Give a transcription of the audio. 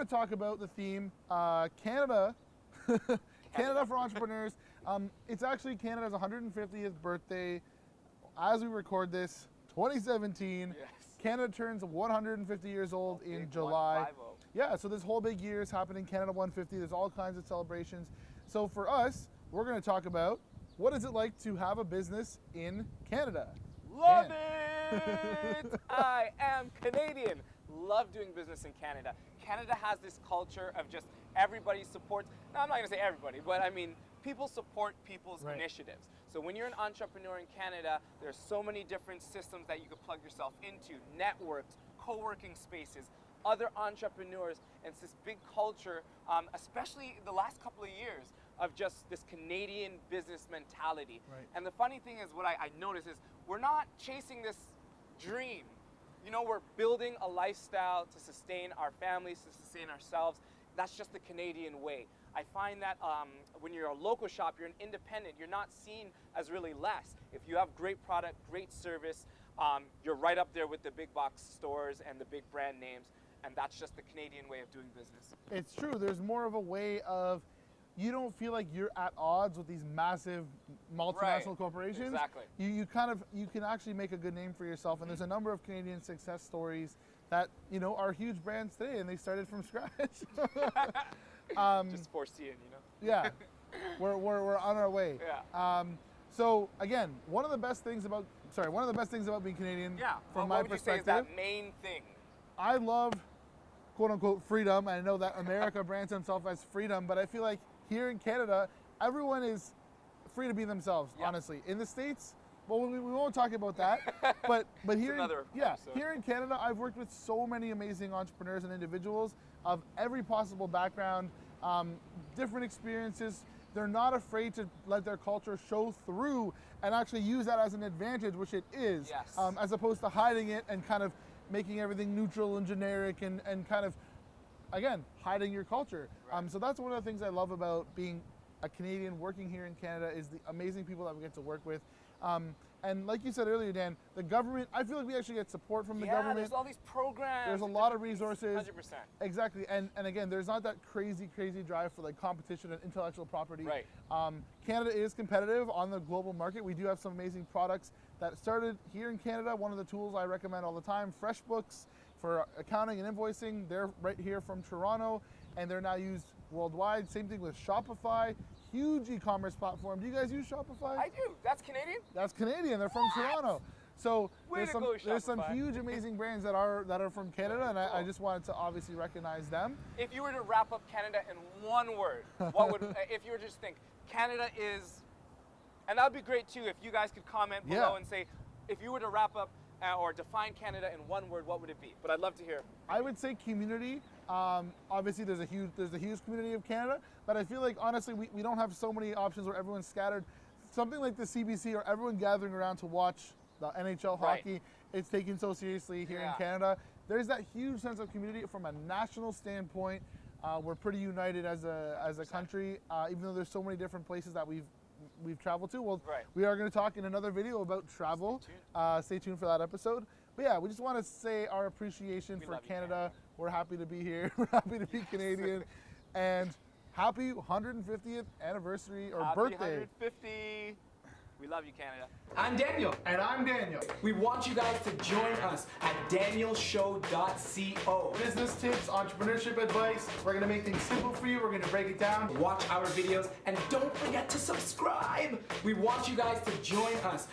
going to talk about the theme, Canada, Canada for entrepreneurs. It's actually Canada's 150th birthday. As we record this, 2017. Yes. Canada turns 150 years old in July. Yeah, so this whole big year is happening, Canada 150. There's all kinds of celebrations. So for us, we're going to talk about what is it like to have a business in Canada. Love it! I am Canadian. Love doing business in Canada. Canada has this culture of just everybody supports. Now, I'm not going to say everybody, but I mean, people support people's initiatives. So when you're an entrepreneur in Canada, there's so many different systems that you could plug yourself into, networks, co-working spaces, other entrepreneurs, and it's this big culture, especially the last couple of years, of just this Canadian business mentality. Right. And the funny thing is, what I notice is, we're not chasing this dream. You know, we're building a lifestyle to sustain our families, to sustain ourselves. That's just the Canadian way. I find that when you're a local shop, you're an independent, you're not seen as really less. If you have great product, great service, you're right up there with the big box stores and the big brand names, and that's just the Canadian way of doing business. It's true. There's more of a way of, you don't feel like you're at odds with these massive multinational corporations. Exactly. You can actually make a good name for yourself, and there's a number of Canadian success stories that, you know, are huge brands today, and they started from scratch. Just foreseeing, you know? Yeah, we're on our way. Yeah. So again, one of the best things about being Canadian, from my what would perspective, you say is that main thing? I love, quote unquote, freedom. I know that America brands themselves as freedom, but I feel like here in Canada, everyone is free to be themselves. Honestly, in the States, well, we won't talk about that. but here, here in Canada, I've worked with so many amazing entrepreneurs and individuals of every possible background, different experiences. They're not afraid to let their culture show through and actually use that as an advantage, which it is, as opposed to hiding it and kind of making everything neutral and generic and kind of, again, hiding your culture. So that's one of the things I love about being a Canadian working here in Canada, is the amazing people that we get to work with. And like you said earlier, Dan, the government, I feel like we actually get support from the government. There's all these programs. There's a lot of resources. 100%. Exactly, and again, there's not that crazy drive for like competition and intellectual property. Right. Canada is competitive on the global market. We do have some amazing products that started here in Canada. One of the tools I recommend all the time, FreshBooks for accounting and invoicing. They're right here from Toronto, and they're now used worldwide. Same thing with Shopify. Huge e-commerce platform. Do you guys use Shopify? I do. That's Canadian? That's Canadian. They're from Toronto. So there's some huge, amazing brands that are from Canada, and I just wanted to obviously recognize them. If you were to wrap up Canada in one word, what would, if you were to just think, Canada is, and that would be great too, if you guys could comment below and say, if you were to wrap up or define Canada in one word, what would it be? But I'd love to hear. I would say community. Obviously, there's a huge community of Canada, but I feel like honestly, we don't have so many options where everyone's scattered. Something like the CBC, or everyone gathering around to watch the NHL hockey, it's taken so seriously here in Canada. There's that huge sense of community from a national standpoint. We're pretty united as a country, even though there's so many different places that we've traveled to. Well, we are going to talk in another video about travel. Stay tuned for that episode. But yeah, we just want to say our appreciation for Canada. We're happy to be here. We're happy to be Canadian. And happy 150th anniversary or birthday. 150. We love you, Canada. I'm Daniel. And I'm Daniel. We want you guys to join us at danielshow.co. Business tips, entrepreneurship advice. We're going to make things simple for you. We're going to break it down. Watch our videos and don't forget to subscribe. We want you guys to join us.